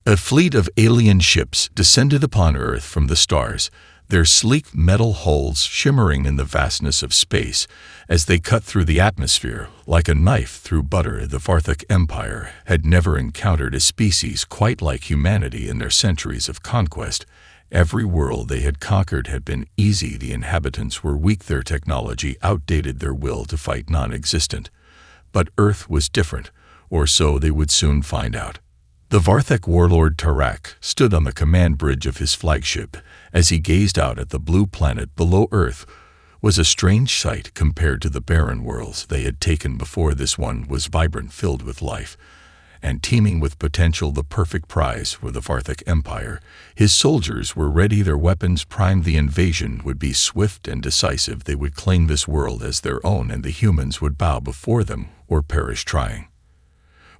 A fleet of alien ships descended upon Earth from the stars, their sleek metal hulls shimmering in the vastness of space as they cut through the atmosphere like a knife through butter. The Varthak Empire had never encountered a species quite like humanity in their centuries of conquest. Every world they had conquered had been easy. The inhabitants were weak, their technology outdated, their will to fight non-existent. But Earth was different, or so they would soon find out. The Varthak warlord Tarak stood on the command bridge of his flagship. As he gazed out at the blue planet below Earth was a strange sight compared to the barren worlds they had taken before. This one was vibrant, filled with life, and teeming with potential, the perfect prize for the Varthak Empire. His soldiers were ready, their weapons primed. The invasion would be swift and decisive. They would claim this world as their own, and the humans would bow before them or perish trying.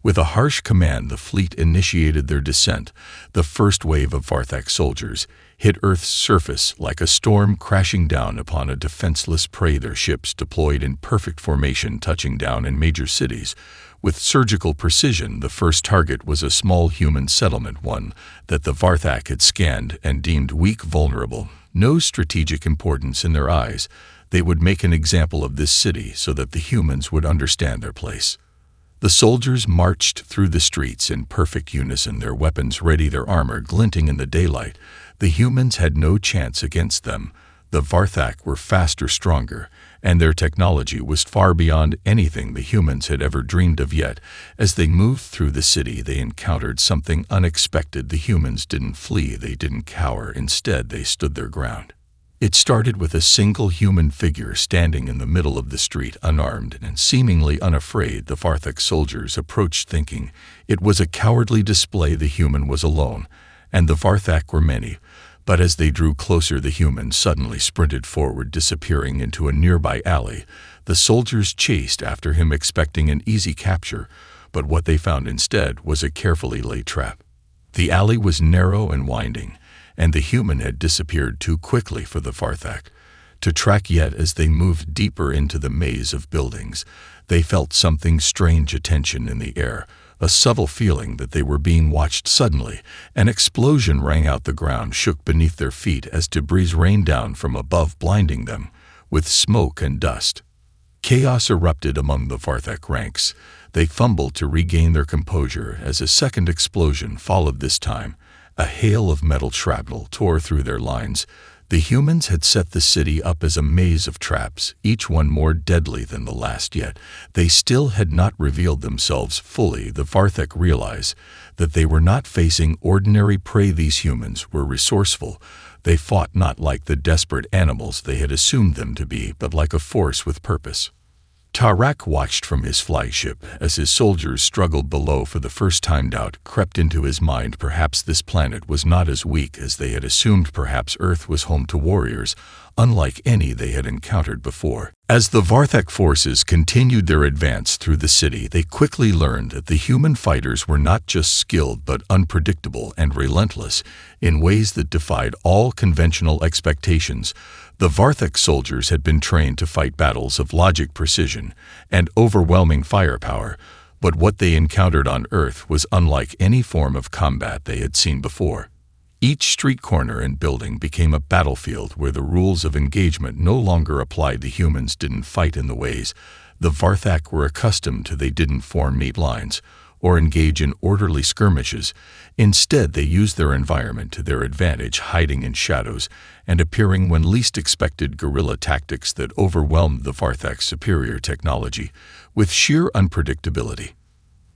With a harsh command, the fleet initiated their descent. The first wave of Varthak soldiers hit Earth's surface like a storm crashing down upon a defenseless prey, their ships deployed in perfect formation, touching down in major cities. With surgical precision, the first target was a small human settlement, one that the Varthak had scanned and deemed weak, vulnerable. No strategic importance in their eyes. They would make an example of this city so that the humans would understand their place. The soldiers marched through the streets in perfect unison, their weapons ready, their armor glinting in the daylight. The humans had no chance against them. The Varthak were faster, stronger, and their technology was far beyond anything the humans had ever dreamed of. Yet, as they moved through the city, they encountered something unexpected. The humans didn't flee, they didn't cower. Instead, they stood their ground. It started with a single human figure standing in the middle of the street, unarmed and seemingly unafraid. The Varthak soldiers approached, thinking it was a cowardly display. The human was alone, and the Varthak were many. But as they drew closer, the human suddenly sprinted forward, disappearing into a nearby alley. The soldiers chased after him, expecting an easy capture, but what they found instead was a carefully laid trap. The alley was narrow and winding, and the human had disappeared too quickly for the Varthak to track. Yet as they moved deeper into the maze of buildings, they felt something strange, a tension in the air, a subtle feeling that they were being watched. Suddenly, an explosion rang out. The ground shook beneath their feet as debris rained down from above, blinding them with smoke and dust. Chaos erupted among the Varthak ranks. They fumbled to regain their composure as a second explosion followed. This time, a hail of metal shrapnel tore through their lines. The humans had set the city up as a maze of traps, each one more deadly than the last. Yet they still had not revealed themselves fully. The Varthak realized that they were not facing ordinary prey. These humans were resourceful. They fought not like the desperate animals they had assumed them to be, but like a force with purpose. Tarak watched from his flagship as his soldiers struggled below. For the first time, doubt crept into his mind. Perhaps this planet was not as weak as they had assumed. Perhaps Earth was home to warriors unlike any they had encountered before. As the Varthak forces continued their advance through the city, they quickly learned that the human fighters were not just skilled but unpredictable and relentless in ways that defied all conventional expectations. The Varthak soldiers had been trained to fight battles of logic, precision, and overwhelming firepower, but what they encountered on Earth was unlike any form of combat they had seen before. Each street corner and building became a battlefield where the rules of engagement no longer applied. The humans didn't fight in the ways the Varthak were accustomed to. They didn't form neat lines or engage in orderly skirmishes. Instead, they used their environment to their advantage, hiding in shadows and appearing when least expected. Guerrilla tactics that overwhelmed the Varthak's superior technology with sheer unpredictability.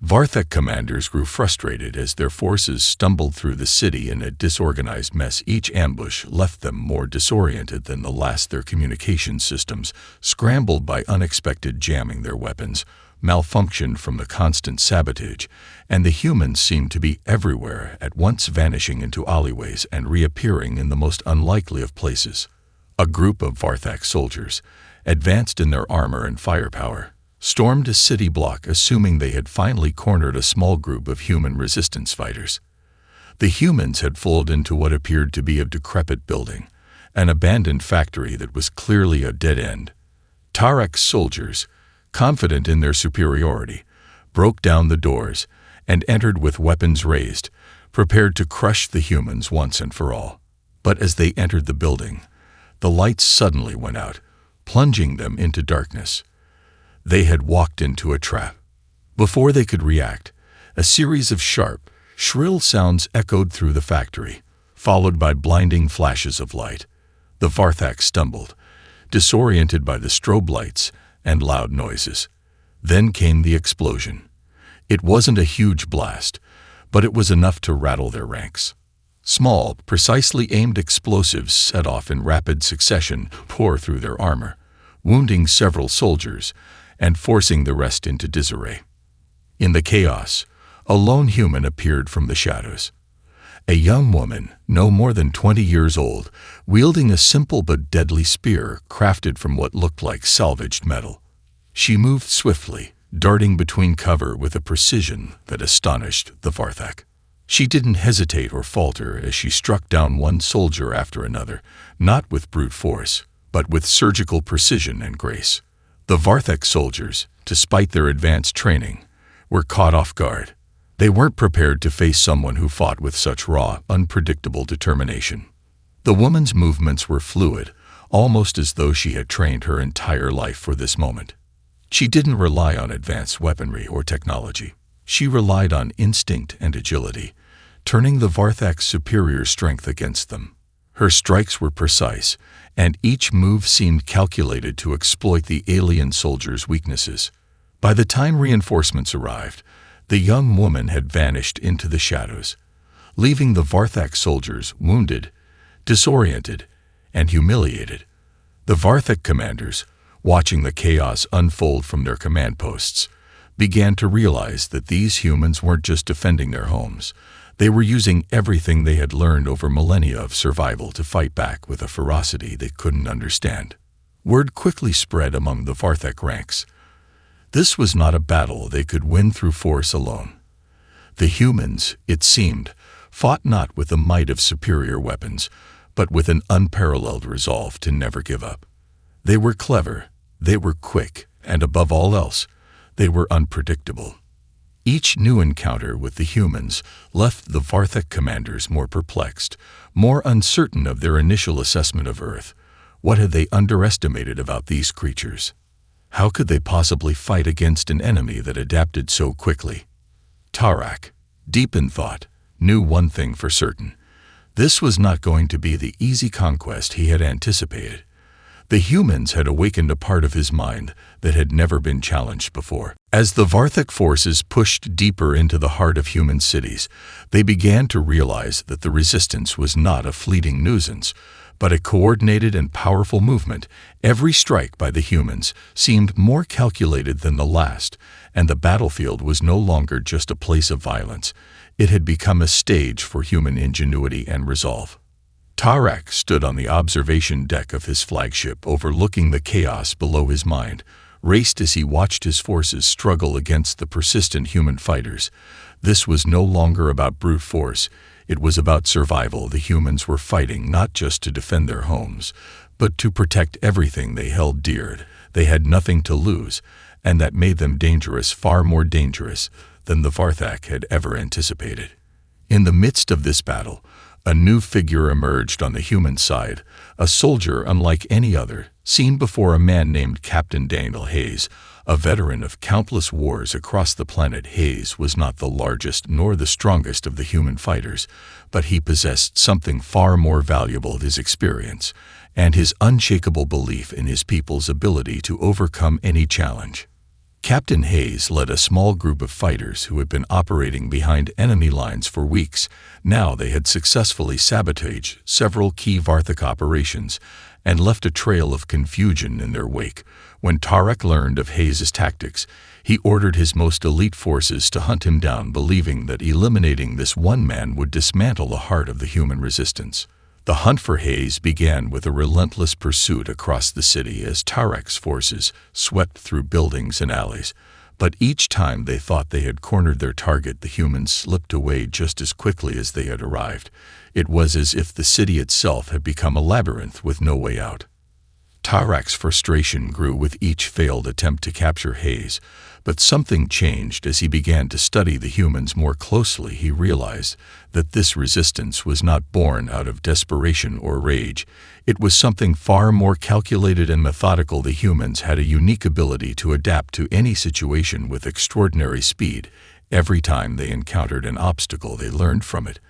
Varthak commanders grew frustrated as their forces stumbled through the city in a disorganized mess. Each ambush left them more disoriented than the last. Their communication systems scrambled by unexpected jamming. Their weapons malfunctioned from the constant sabotage, and the humans seemed to be everywhere at once, vanishing into alleyways and reappearing in the most unlikely of places. A group of Varthak soldiers, advanced in their armor and firepower, stormed a city block, assuming they had finally cornered a small group of human resistance fighters. The humans had fallen into what appeared to be a decrepit building, an abandoned factory that was clearly a dead end. Tarak's soldiers, confident in their superiority, broke down the doors and entered with weapons raised. prepared to crush the humans once and for all. But as they entered the building, the lights suddenly went out, plunging them into darkness. They had walked into a trap. Before they could react, a series of sharp, shrill sounds echoed through the factory, followed by blinding flashes of light. The Varthak stumbled, disoriented by the strobe lights and loud noises. Then came the explosion. It wasn't a huge blast, but it was enough to rattle their ranks. Small, precisely aimed explosives set off in rapid succession, pour through their armor, wounding several soldiers and forcing the rest into disarray. In the chaos, a lone human appeared from the shadows. A young woman, no more than 20 years old, wielding a simple but deadly spear crafted from what looked like salvaged metal. She moved swiftly, darting between cover with a precision that astonished the Varthak. She didn't hesitate or falter as she struck down one soldier after another, not with brute force, but with surgical precision and grace. The Varthak soldiers, despite their advanced training, were caught off guard. They weren't prepared to face someone who fought with such raw, unpredictable determination. The woman's movements were fluid, almost as though she had trained her entire life for this moment. She didn't rely on advanced weaponry or technology. She relied on instinct and agility, turning the Varthak's superior strength against them. Her strikes were precise, and each move seemed calculated to exploit the alien soldier's weaknesses. By the time reinforcements arrived, the young woman had vanished into the shadows, leaving the Varthak soldiers wounded, disoriented, and humiliated. The Varthak commanders, watching the chaos unfold from their command posts, began to realize that these humans weren't just defending their homes. They were using everything they had learned over millennia of survival to fight back with a ferocity they couldn't understand. Word quickly spread among the Varthak ranks. This was not a battle they could win through force alone. The humans, it seemed, fought not with the might of superior weapons, but with an unparalleled resolve to never give up. They were clever, they were quick, and above all else, they were unpredictable. Each new encounter with the humans left the Varthak commanders more perplexed, more uncertain of their initial assessment of Earth. What had they underestimated about these creatures? How could they possibly fight against an enemy that adapted so quickly? Tarak, deep in thought, knew one thing for certain. This was not going to be the easy conquest he had anticipated. The humans had awakened a part of his mind that had never been challenged before. As the Varthak forces pushed deeper into the heart of human cities, they began to realize that the resistance was not a fleeting nuisance, but a coordinated and powerful movement. Every strike by the humans seemed more calculated than the last, and the battlefield was no longer just a place of violence. It had become a stage for human ingenuity and resolve. Tarak stood on the observation deck of his flagship, overlooking the chaos below his mind, raced as he watched his forces struggle against the persistent human fighters. This was no longer about brute force. It was about survival. The humans were fighting not just to defend their homes, but to protect everything they held dear. They had nothing to lose, and that made them dangerous, far more dangerous than the Varthak had ever anticipated. In the midst of this battle, a new figure emerged on the human side, a soldier unlike any other, seen before, a man named Captain Daniel Hayes, a veteran of countless wars across the planet. Hayes was not the largest nor the strongest of the human fighters, but he possessed something far more valuable: his experience and his unshakable belief in his people's ability to overcome any challenge. Captain Hayes led a small group of fighters who had been operating behind enemy lines for weeks. Now they had successfully sabotaged several key Varthak operations and left a trail of confusion in their wake. When Tarak learned of Hayes' tactics, he ordered his most elite forces to hunt him down, believing that eliminating this one man would dismantle the heart of the human resistance. The hunt for Hayes began with a relentless pursuit across the city as Tarak's forces swept through buildings and alleys. But each time they thought they had cornered their target, the humans slipped away just as quickly as they had arrived. It was as if the city itself had become a labyrinth with no way out. Tarak's frustration grew with each failed attempt to capture Hayes, But something changed as he began to study the humans more closely. He realized that this resistance was not born out of desperation or rage. It was something far more calculated and methodical. The humans had a unique ability to adapt to any situation with extraordinary speed. Every time they encountered an obstacle, they learned from it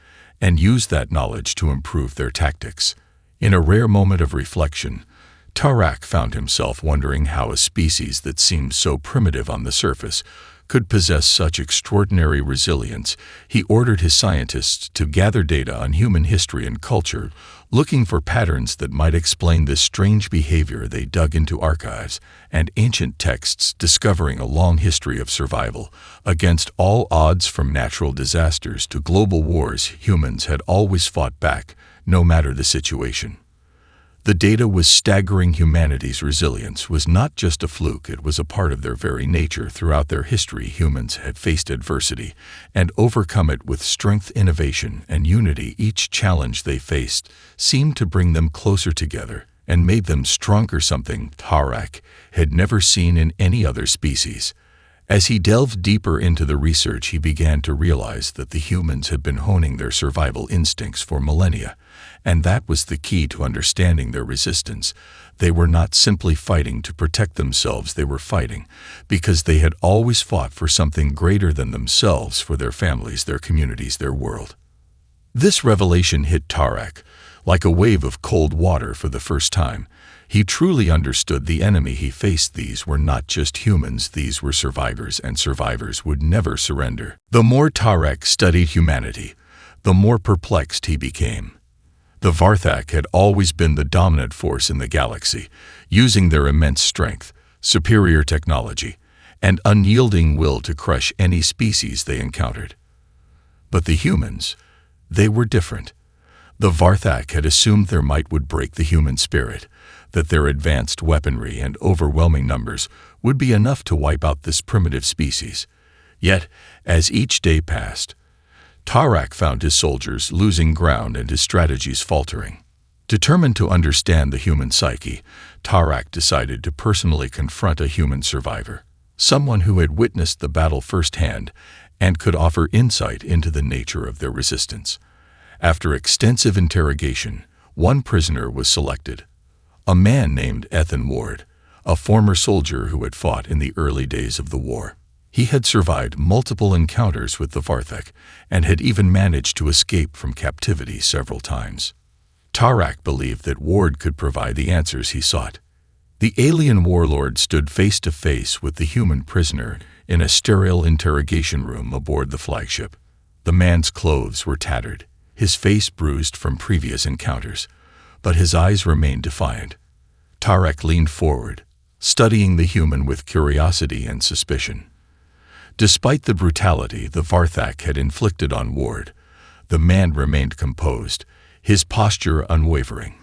and used that knowledge to improve their tactics. In a rare moment of reflection, Tarak found himself wondering how a species that seemed so primitive on the surface could possess such extraordinary resilience. He ordered his scientists to gather data on human history and culture, looking for patterns that might explain this strange behavior. They dug into archives and ancient texts, discovering a long history of survival. Against all odds, from natural disasters to global wars, humans had always fought back, no matter the situation. The data was staggering. Humanity's resilience was not just a fluke, it was a part of their very nature. Throughout their history, humans had faced adversity and overcome it with strength, innovation, and unity. Each challenge they faced seemed to bring them closer together and made them stronger, something Tarak had never seen in any other species. As he delved deeper into the research, he began to realize that the humans had been honing their survival instincts for millennia, and that was the key to understanding their resistance. They were not simply fighting to protect themselves, they were fighting because they had always fought for something greater than themselves, for their families, their communities, their world. This revelation hit Tarak like a wave of cold water. For the first time, he truly understood the enemy he faced. These were not just humans, these were survivors, and survivors would never surrender. The more Tarak studied humanity, the more perplexed he became. The Varthak had always been the dominant force in the galaxy, using their immense strength, superior technology, and unyielding will to crush any species they encountered. But the humans, they were different. The Varthak had assumed their might would break the human spirit, that their advanced weaponry and overwhelming numbers would be enough to wipe out this primitive species. Yet, as each day passed, Tarak found his soldiers losing ground and his strategies faltering. Determined to understand the human psyche, Tarak decided to personally confront a human survivor, someone who had witnessed the battle firsthand and could offer insight into the nature of their resistance. After extensive interrogation, one prisoner was selected, a man named Ethan Ward, a former soldier who had fought in the early days of the war. He had survived multiple encounters with the Varthak and had even managed to escape from captivity several times. Tarak believed that Ward could provide the answers he sought. The alien warlord stood face to face with the human prisoner in a sterile interrogation room aboard the flagship. The man's clothes were tattered, his face bruised from previous encounters, but his eyes remained defiant. Tarak leaned forward, studying the human with curiosity and suspicion. Despite the brutality the Varthak had inflicted on Ward, the man remained composed, his posture unwavering.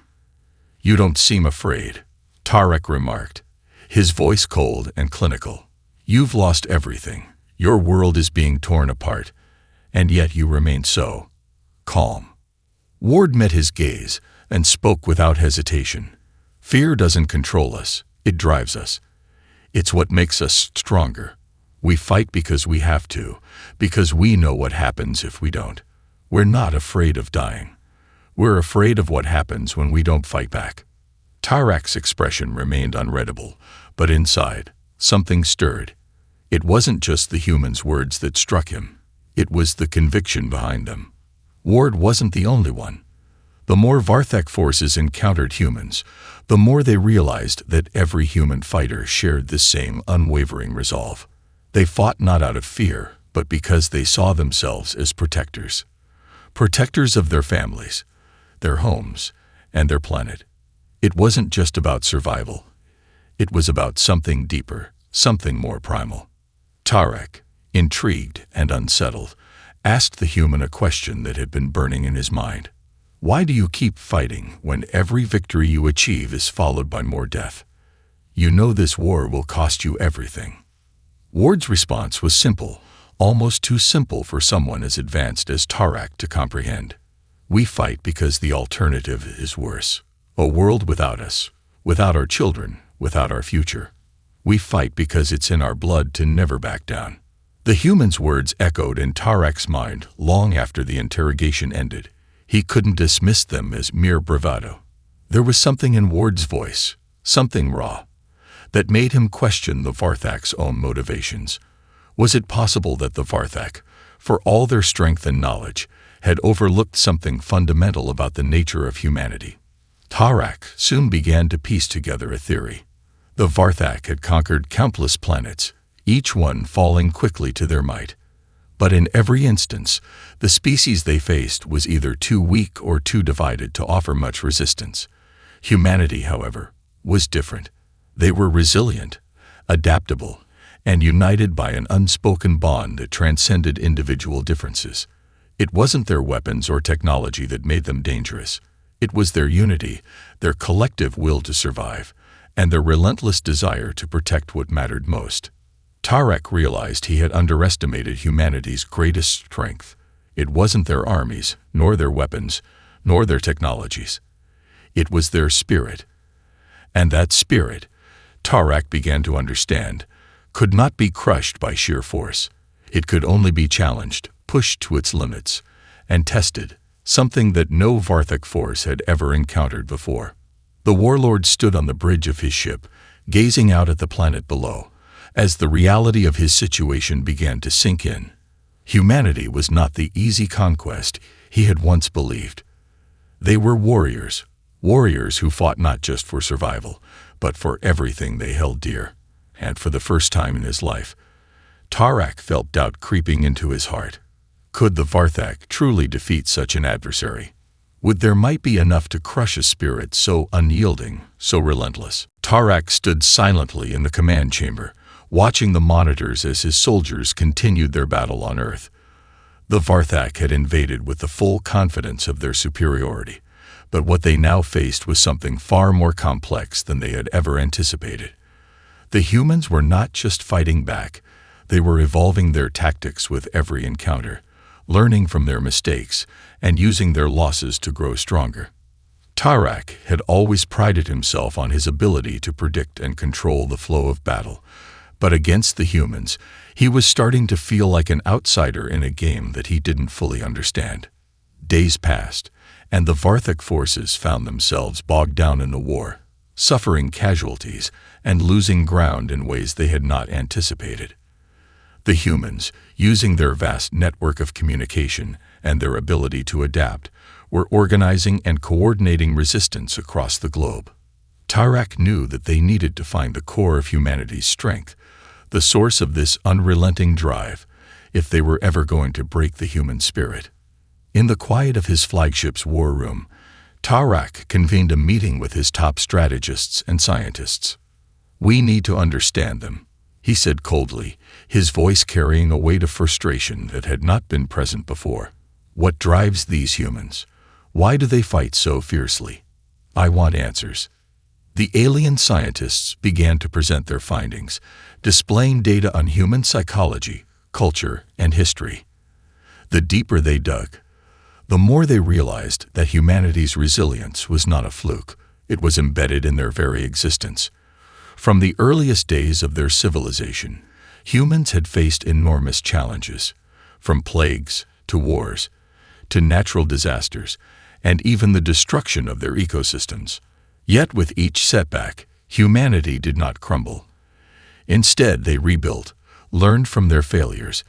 "You don't seem afraid," Tarak remarked, his voice cold and clinical. "You've lost everything. Your world is being torn apart, and yet you remain so calm." Ward met his gaze and spoke without hesitation. "Fear doesn't control us, it drives us. It's what makes us stronger. We fight because we have to, because we know what happens if we don't. We're not afraid of dying. We're afraid of what happens when we don't fight back." Tarak's expression remained unreadable, but inside, something stirred. It wasn't just the human's words that struck him. It was the conviction behind them. Ward wasn't the only one. The more Varthak forces encountered humans, the more they realized that every human fighter shared this same unwavering resolve. They fought not out of fear, but because they saw themselves as protectors. Protectors of their families, their homes, and their planet. It wasn't just about survival. It was about something deeper, something more primal. Tarak, intrigued and unsettled, asked the human a question that had been burning in his mind. "Why do you keep fighting when every victory you achieve is followed by more death? You know this war will cost you everything." Ward's response was simple, almost too simple for someone as advanced as Tarak to comprehend. "We fight because the alternative is worse. A world without us, without our children, without our future. We fight because it's in our blood to never back down." The human's words echoed in Tarak's mind long after the interrogation ended. He couldn't dismiss them as mere bravado. There was something in Ward's voice, something raw, that made him question the Varthak's own motivations. Was it possible that the Varthak, for all their strength and knowledge, had overlooked something fundamental about the nature of humanity? Tarak soon began to piece together a theory. The Varthak had conquered countless planets, each one falling quickly to their might. But in every instance, the species they faced was either too weak or too divided to offer much resistance. Humanity, however, was different. They were resilient, adaptable, and united by an unspoken bond that transcended individual differences. It wasn't their weapons or technology that made them dangerous. It was their unity, their collective will to survive, and their relentless desire to protect what mattered most. Tarak realized he had underestimated humanity's greatest strength. It wasn't their armies, nor their weapons, nor their technologies. It was their spirit. And that spirit, Tarak began to understand, could not be crushed by sheer force. It could only be challenged, pushed to its limits, and tested, something that no Varthak force had ever encountered before. The warlord stood on the bridge of his ship, gazing out at the planet below, as the reality of his situation began to sink in. Humanity was not the easy conquest he had once believed. They were warriors who fought not just for survival, but for everything they held dear. And for the first time in his life, Tarak felt doubt creeping into his heart. Could the Varthak truly defeat such an adversary? Would their might be enough to crush a spirit so unyielding, so relentless? Tarak stood silently in the command chamber, watching the monitors as his soldiers continued their battle on Earth. The Varthak had invaded with the full confidence of their superiority, but what they now faced was something far more complex than they had ever anticipated. The humans were not just fighting back, they were evolving their tactics with every encounter, learning from their mistakes, and using their losses to grow stronger. Tarak had always prided himself on his ability to predict and control the flow of battle, but against the humans, he was starting to feel like an outsider in a game that he didn't fully understand. Days passed, and the Varthak forces found themselves bogged down in the war, suffering casualties and losing ground in ways they had not anticipated. The humans, using their vast network of communication and their ability to adapt, were organizing and coordinating resistance across the globe. Tarak knew that they needed to find the core of humanity's strength, the source of this unrelenting drive, if they were ever going to break the human spirit. In the quiet of his flagship's war room, Tarak convened a meeting with his top strategists and scientists. "We need to understand them," he said coldly, his voice carrying a weight of frustration that had not been present before. "What drives these humans? Why do they fight so fiercely? I want answers." The alien scientists began to present their findings, displaying data on human psychology, culture, and history. The deeper they dug, the more they realized that humanity's resilience was not a fluke. It was embedded in their very existence. From the earliest days of their civilization, humans had faced enormous challenges, from plagues to wars, to natural disasters, and even the destruction of their ecosystems. Yet with each setback, humanity did not crumble. Instead, they rebuilt, learned from their failures,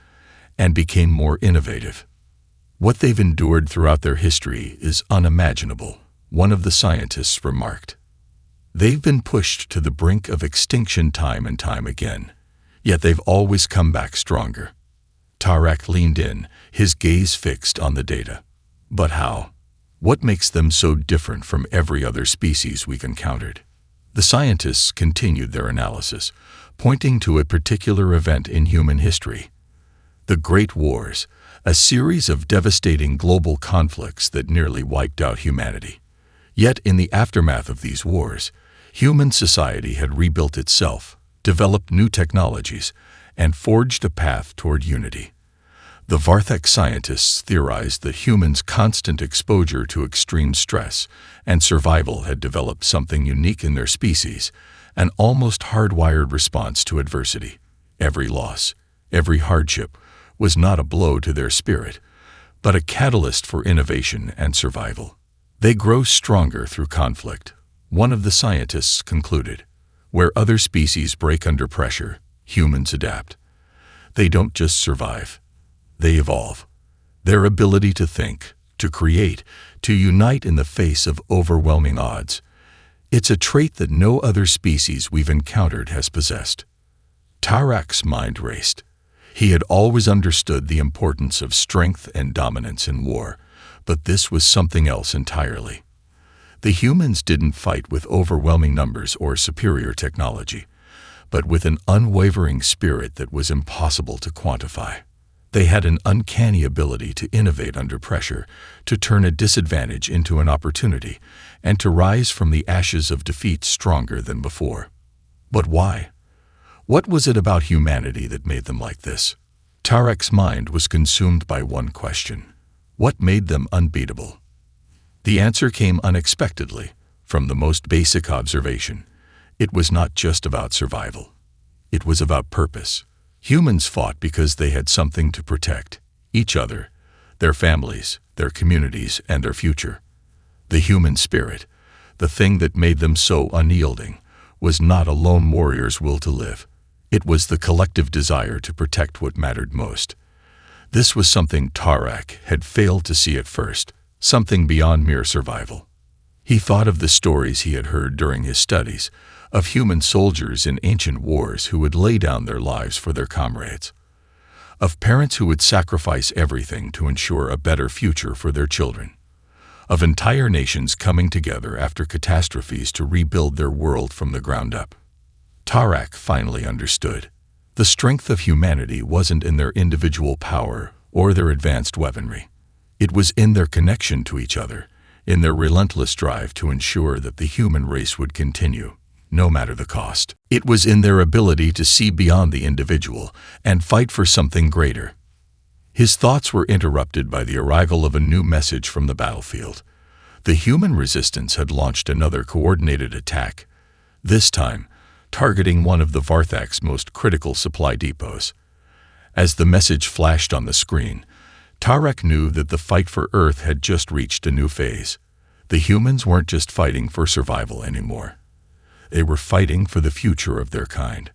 and became more innovative. "What they've endured throughout their history is unimaginable," one of the scientists remarked. "They've been pushed to the brink of extinction time and time again, yet they've always come back stronger." Tarak leaned in, his gaze fixed on the data. "But how? What makes them so different from every other species we've encountered?" The scientists continued their analysis, pointing to a particular event in human history. The Great Wars, a series of devastating global conflicts that nearly wiped out humanity. Yet in the aftermath of these wars, human society had rebuilt itself, developed new technologies, and forged a path toward unity. The Varthak scientists theorized that humans' constant exposure to extreme stress and survival had developed something unique in their species, an almost hardwired response to adversity. Every loss, every hardship was not a blow to their spirit, but a catalyst for innovation and survival. They grow stronger through conflict, one of the scientists concluded. Where other species break under pressure, humans adapt. They don't just survive, they evolve. Their ability to think, to create, to unite in the face of overwhelming odds. It's a trait that no other species we've encountered has possessed. Tarak's mind raced. He had always understood the importance of strength and dominance in war, but this was something else entirely. The humans didn't fight with overwhelming numbers or superior technology, but with an unwavering spirit that was impossible to quantify. They had an uncanny ability to innovate under pressure, to turn a disadvantage into an opportunity, and to rise from the ashes of defeat stronger than before. But why? What was it about humanity that made them like this? Tarak's mind was consumed by one question. What made them unbeatable? The answer came unexpectedly, from the most basic observation. It was not just about survival. It was about purpose. Humans fought because they had something to protect, each other, their families, their communities, and their future. The human spirit, the thing that made them so unyielding, was not a lone warrior's will to live. It was the collective desire to protect what mattered most. This was something Tarak had failed to see at first, something beyond mere survival. He thought of the stories he had heard during his studies, of human soldiers in ancient wars who would lay down their lives for their comrades, of parents who would sacrifice everything to ensure a better future for their children, of entire nations coming together after catastrophes to rebuild their world from the ground up. Tarak finally understood. The strength of humanity wasn't in their individual power or their advanced weaponry. It was in their connection to each other, in their relentless drive to ensure that the human race would continue, no matter the cost. It was in their ability to see beyond the individual and fight for something greater. His thoughts were interrupted by the arrival of a new message from the battlefield. The human resistance had launched another coordinated attack, this time targeting one of the Varthak's most critical supply depots. As the message flashed on the screen, Tarak knew that the fight for Earth had just reached a new phase. The humans weren't just fighting for survival anymore. They were fighting for the future of their kind.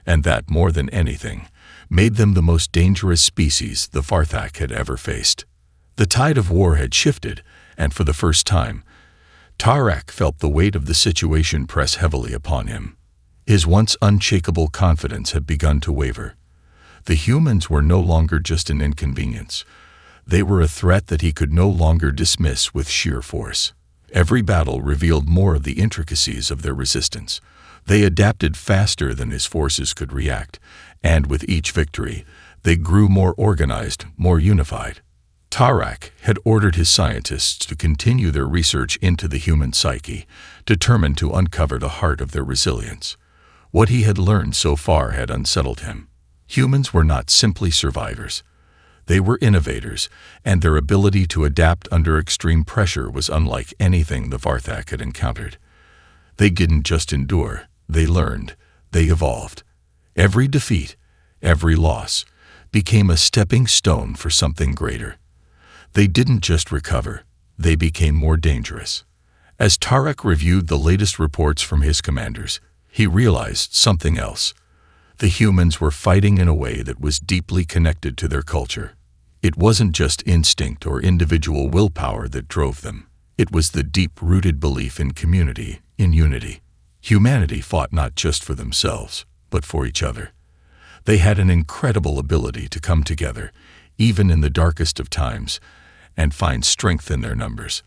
And that, more than anything, made them the most dangerous species the Varthak had ever faced. The tide of war had shifted, and for the first time, Tarak felt the weight of the situation press heavily upon him. His once unshakable confidence had begun to waver. The humans were no longer just an inconvenience. They were a threat that he could no longer dismiss with sheer force. Every battle revealed more of the intricacies of their resistance. They adapted faster than his forces could react, and with each victory, they grew more organized, more unified. Tarak had ordered his scientists to continue their research into the human psyche, determined to uncover the heart of their resilience. What he had learned so far had unsettled him. Humans were not simply survivors. They were innovators, and their ability to adapt under extreme pressure was unlike anything the Varthak had encountered. They didn't just endure, they learned, they evolved. Every defeat, every loss, became a stepping stone for something greater. They didn't just recover, they became more dangerous. As Tarak reviewed the latest reports from his commanders, he realized something else. The humans were fighting in a way that was deeply connected to their culture. It wasn't just instinct or individual willpower that drove them. It was the deep-rooted belief in community, in unity. Humanity fought not just for themselves, but for each other. They had an incredible ability to come together, even in the darkest of times, and find strength in their numbers.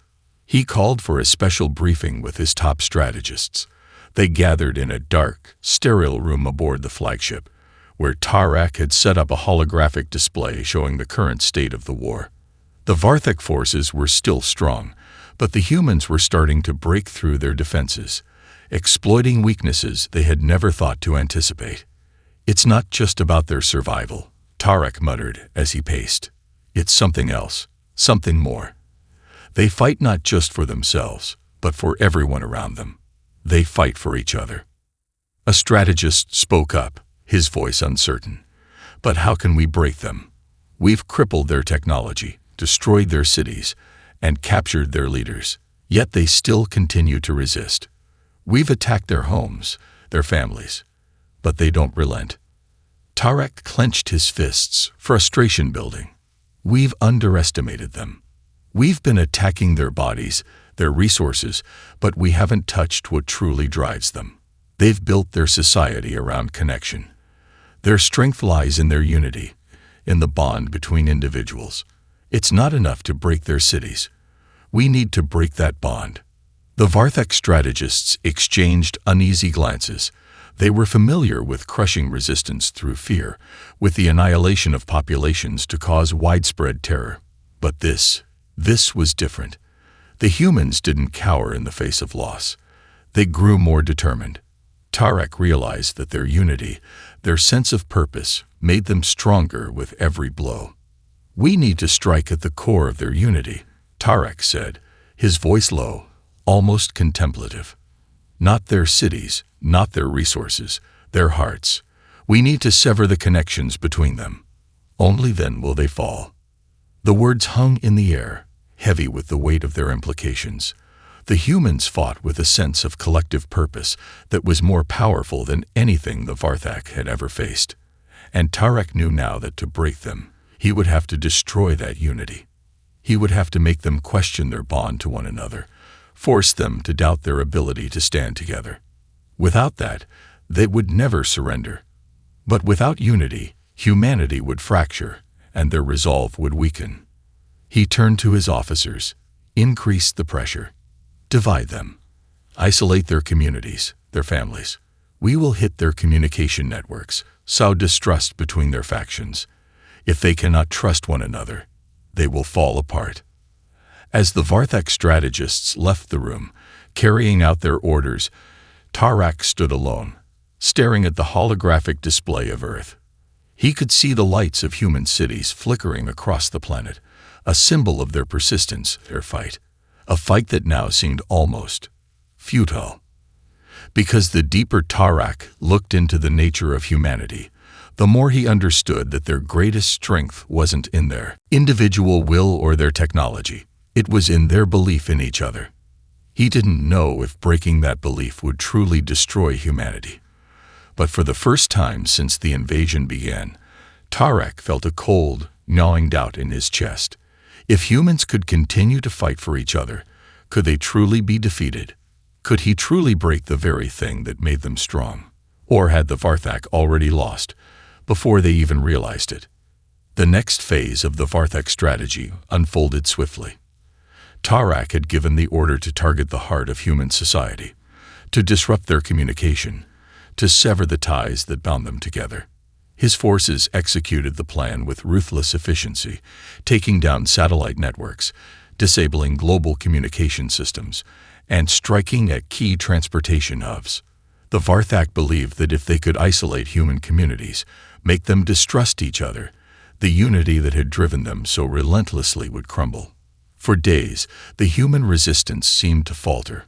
He called for a special briefing with his top strategists. They gathered in a dark, sterile room aboard the flagship, where Tarak had set up a holographic display showing the current state of the war. The Varthak forces were still strong, but the humans were starting to break through their defenses, exploiting weaknesses they had never thought to anticipate. "It's not just about their survival," Tarak muttered as he paced. "It's something else, something more. They fight not just for themselves, but for everyone around them. They fight for each other." A strategist spoke up, his voice uncertain. But how can we break them? We've crippled their technology, destroyed their cities, and captured their leaders. Yet they still continue to resist. We've attacked their homes, their families, but they don't relent. Tarek clenched his fists, frustration building. We've underestimated them. We've been attacking their bodies, their resources, but we haven't touched what truly drives them. They've built their society around connection. Their strength lies in their unity, in the bond between individuals. It's not enough to break their cities. We need to break that bond. The Varthak strategists exchanged uneasy glances. They were familiar with crushing resistance through fear, with the annihilation of populations to cause widespread terror. But this was different. The humans didn't cower in the face of loss. They grew more determined. Tarek realized that their unity, their sense of purpose, made them stronger with every blow. We need to strike at the core of their unity, Tarek said, his voice low, almost contemplative. Not their cities, not their resources, their hearts. We need to sever the connections between them. Only then will they fall. The words hung in the air, heavy with the weight of their implications. The humans fought with a sense of collective purpose that was more powerful than anything the Varthak had ever faced. And Tarek knew now that to break them, he would have to destroy that unity. He would have to make them question their bond to one another, force them to doubt their ability to stand together. Without that, they would never surrender. But without unity, humanity would fracture, and their resolve would weaken. He turned to his officers, increased the pressure. Divide them. Isolate their communities, their families. We will hit their communication networks, sow distrust between their factions. If they cannot trust one another, they will fall apart. As the Varthak strategists left the room, carrying out their orders, Tarek stood alone, staring at the holographic display of Earth. He could see the lights of human cities flickering across the planet, a symbol of their persistence, their fight. A fight that now seemed almost futile. Because the deeper Tarek looked into the nature of humanity, the more he understood that their greatest strength wasn't in their individual will or their technology. It was in their belief in each other. He didn't know if breaking that belief would truly destroy humanity. But for the first time since the invasion began, Tarek felt a cold, gnawing doubt in his chest. If humans could continue to fight for each other, could they truly be defeated? Could he truly break the very thing that made them strong? Or had the Varthak already lost before they even realized it? The next phase of the Varthak strategy unfolded swiftly. Tarek had given the order to target the heart of human society, to disrupt their communication, to sever the ties that bound them together. His forces executed the plan with ruthless efficiency, taking down satellite networks, disabling global communication systems, and striking at key transportation hubs. The Varthak believed that if they could isolate human communities, make them distrust each other, the unity that had driven them so relentlessly would crumble. For days, the human resistance seemed to falter.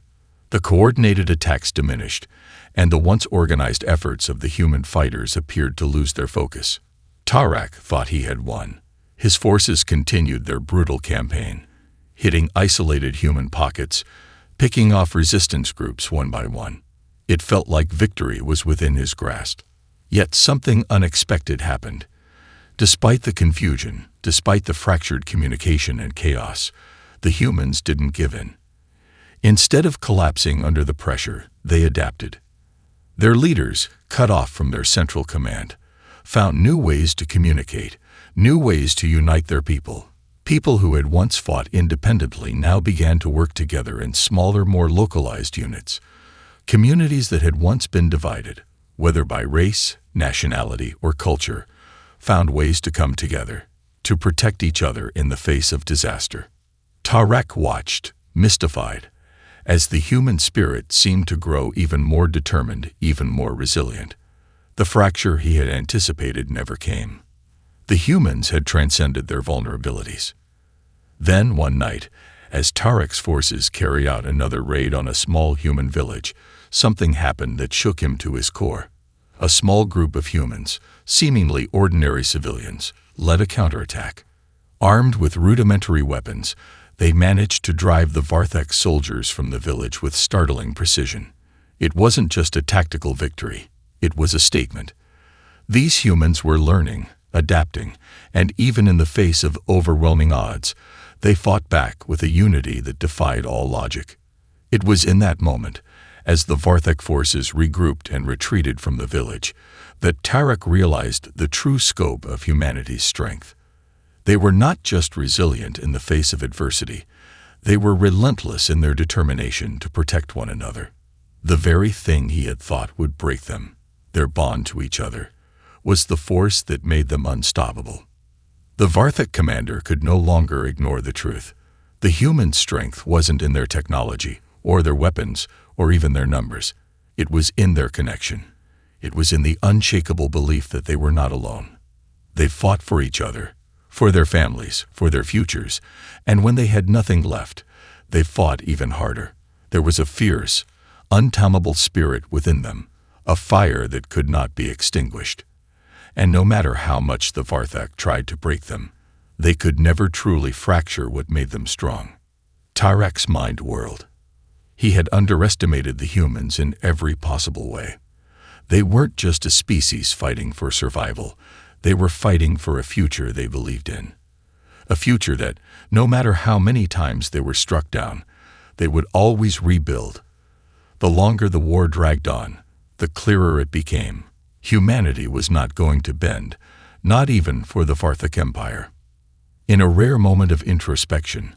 The coordinated attacks diminished, and the once organized efforts of the human fighters appeared to lose their focus. Tarek thought he had won. His forces continued their brutal campaign, hitting isolated human pockets, picking off resistance groups one by one. It felt like victory was within his grasp. Yet something unexpected happened. Despite the confusion, despite the fractured communication and chaos, the humans didn't give in. Instead of collapsing under the pressure, they adapted. Their leaders, cut off from their central command, found new ways to communicate, new ways to unite their people. People who had once fought independently now began to work together in smaller, more localized units. Communities that had once been divided, whether by race, nationality, or culture, found ways to come together, to protect each other in the face of disaster. Tarek watched, mystified, as the human spirit seemed to grow even more determined, even more resilient. The fracture he had anticipated never came. The humans had transcended their vulnerabilities. Then, one night, as Tarek's forces carried out another raid on a small human village, something happened that shook him to his core. A small group of humans, seemingly ordinary civilians, led a counterattack. Armed with rudimentary weapons, they managed to drive the Varthek soldiers from the village with startling precision. It wasn't just a tactical victory, it was a statement. These humans were learning, adapting, and even in the face of overwhelming odds, they fought back with a unity that defied all logic. It was in that moment, as the Varthek forces regrouped and retreated from the village, that Tarek realized the true scope of humanity's strength. They were not just resilient in the face of adversity, they were relentless in their determination to protect one another. The very thing he had thought would break them, their bond to each other, was the force that made them unstoppable. The Varthek commander could no longer ignore the truth. The human strength wasn't in their technology, or their weapons, or even their numbers. It was in their connection. It was in the unshakable belief that they were not alone. They fought for each other, for their families, for their futures, and when they had nothing left, they fought even harder. There was a fierce, untamable spirit within them, a fire that could not be extinguished. And no matter how much the Varthek tried to break them, they could never truly fracture what made them strong. Tarek's mind whirled. He had underestimated the humans in every possible way. They weren't just a species fighting for survival. They were fighting for a future they believed in. A future that, no matter how many times they were struck down, they would always rebuild. The longer the war dragged on, the clearer it became. Humanity was not going to bend, not even for the Varthek Empire. In a rare moment of introspection,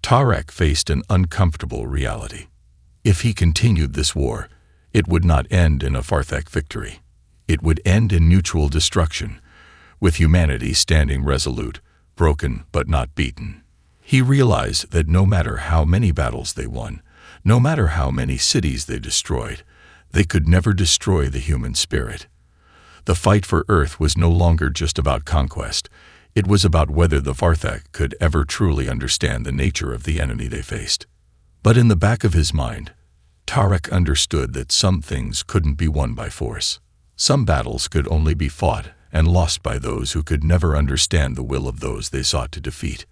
Tarek faced an uncomfortable reality. If he continued this war, it would not end in a Varthek victory. It would end in mutual destruction, with humanity standing resolute, broken but not beaten. He realized that no matter how many battles they won, no matter how many cities they destroyed, they could never destroy the human spirit. The fight for Earth was no longer just about conquest. It was about whether the Varthek could ever truly understand the nature of the enemy they faced. But in the back of his mind, Tarek understood that some things couldn't be won by force. Some battles could only be fought and lost by those who could never understand the will of those they sought to defeat.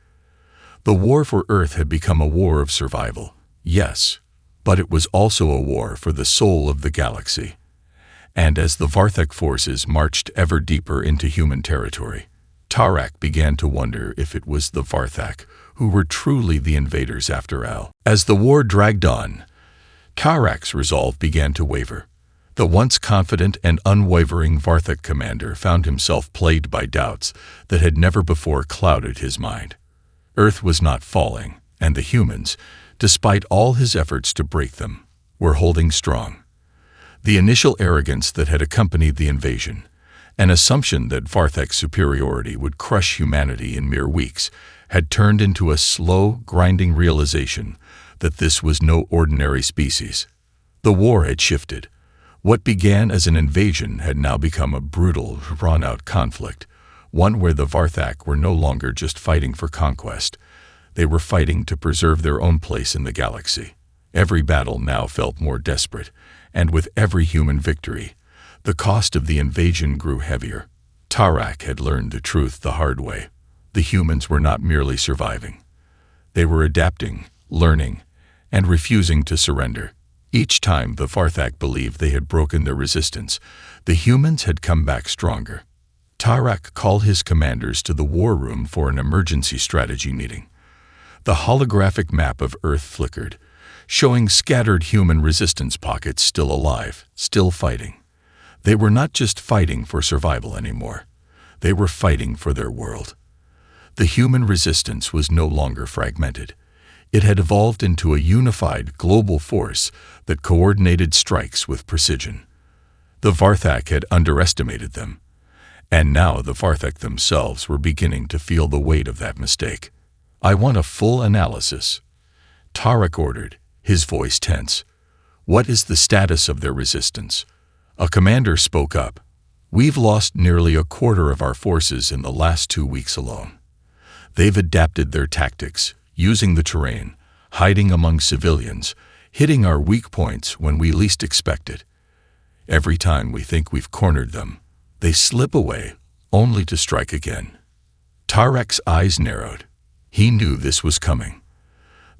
The war for Earth had become a war of survival, yes, but it was also a war for the soul of the galaxy. And as the Varthek forces marched ever deeper into human territory, Tarek began to wonder if it was the Varthek who were truly the invaders after all. As the war dragged on, Tarek's resolve began to waver. The once confident and unwavering Varthek commander found himself plagued by doubts that had never before clouded his mind. Earth was not falling, and the humans, despite all his efforts to break them, were holding strong. The initial arrogance that had accompanied the invasion, an assumption that Varthek's superiority would crush humanity in mere weeks, had turned into a slow, grinding realization that this was no ordinary species. The war had shifted. What began as an invasion had now become a brutal, drawn-out conflict, one where the Varthek were no longer just fighting for conquest. They were fighting to preserve their own place in the galaxy. Every battle now felt more desperate, and with every human victory, the cost of the invasion grew heavier. Tarek had learned the truth the hard way. The humans were not merely surviving. They were adapting, learning, and refusing to surrender. Each time the Varthek believed they had broken their resistance, the humans had come back stronger. Tarek called his commanders to the war room for an emergency strategy meeting. The holographic map of Earth flickered, showing scattered human resistance pockets still alive, still fighting. They were not just fighting for survival anymore. They were fighting for their world. The human resistance was no longer fragmented. It had evolved into a unified global force that coordinated strikes with precision. The Varthek had underestimated them, and now the Varthek themselves were beginning to feel the weight of that mistake. "I want a full analysis," Tarek ordered, his voice tense. "What is the status of their resistance?" A commander spoke up. "We've lost nearly a quarter of our forces in the last 2 weeks alone. They've adapted their tactics, using the terrain, hiding among civilians, hitting our weak points when we least expect it. Every time we think we've cornered them, they slip away, only to strike again. Tarek's eyes narrowed. He knew this was coming.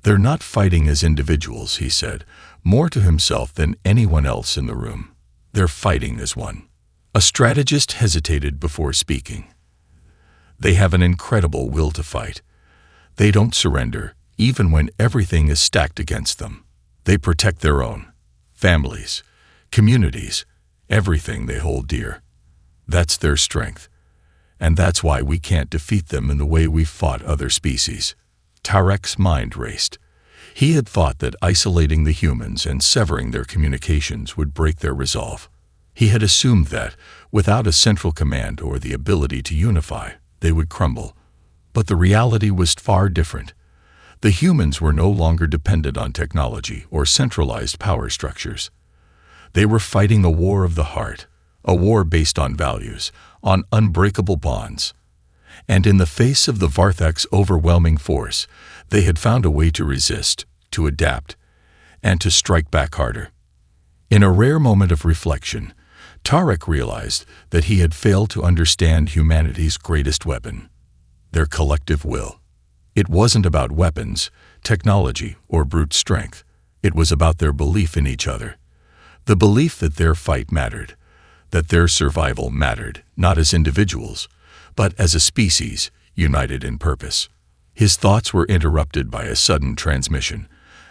"They're not fighting as individuals," he said, more to himself than anyone else in the room. "They're fighting as one." A strategist hesitated before speaking. "They have an incredible will to fight. They don't surrender, even when everything is stacked against them. They protect their own, families, communities, everything they hold dear. That's their strength. And that's why we can't defeat them in the way we've fought other species." Tarek's mind raced. He had thought that isolating the humans and severing their communications would break their resolve. He had assumed that, without a central command or the ability to unify, they would crumble. But the reality was far different. The humans were no longer dependent on technology or centralized power structures. They were fighting a war of the heart, a war based on values, on unbreakable bonds. And in the face of the Varthak's overwhelming force, they had found a way to resist, to adapt, and to strike back harder. In a rare moment of reflection, Tarek realized that he had failed to understand humanity's greatest weapon, their collective will. It wasn't about weapons, technology, or brute strength. It was about their belief in each other. The belief that their fight mattered, that their survival mattered, not as individuals, but as a species, united in purpose. His thoughts were interrupted by a sudden transmission,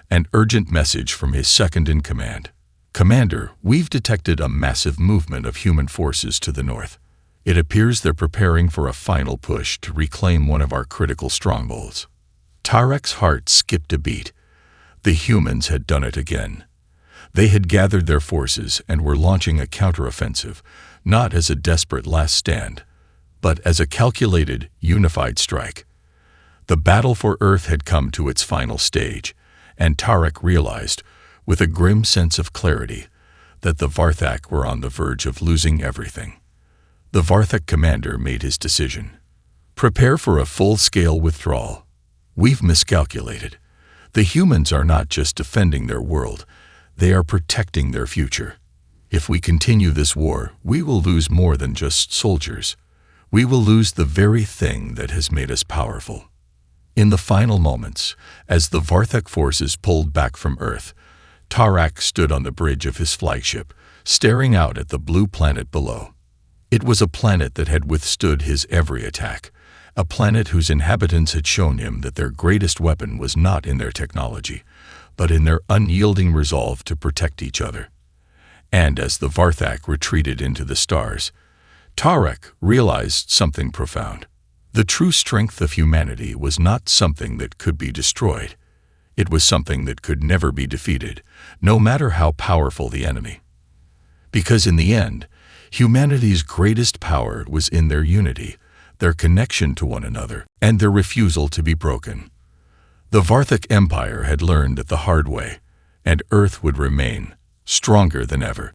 an urgent message from his second-in-command. "Commander, we've detected a massive movement of human forces to the north. It appears they're preparing for a final push to reclaim one of our critical strongholds." Tarek's heart skipped a beat. The humans had done it again. They had gathered their forces and were launching a counteroffensive, not as a desperate last stand, but as a calculated, unified strike. The battle for Earth had come to its final stage, and Tarek realized, with a grim sense of clarity, that the Varthak were on the verge of losing everything. The Varthak commander made his decision. "Prepare for a full-scale withdrawal. We've miscalculated. The humans are not just defending their world, they are protecting their future. If we continue this war, we will lose more than just soldiers. We will lose the very thing that has made us powerful." In the final moments, as the Varthak forces pulled back from Earth, Tarak stood on the bridge of his flagship, staring out at the blue planet below. It was a planet that had withstood his every attack, a planet whose inhabitants had shown him that their greatest weapon was not in their technology, but in their unyielding resolve to protect each other. And as the Varthak retreated into the stars, Tarek realized something profound. The true strength of humanity was not something that could be destroyed. It was something that could never be defeated, no matter how powerful the enemy. Because in the end, humanity's greatest power was in their unity, their connection to one another, and their refusal to be broken. The Varthak Empire had learned it the hard way, and Earth would remain stronger than ever.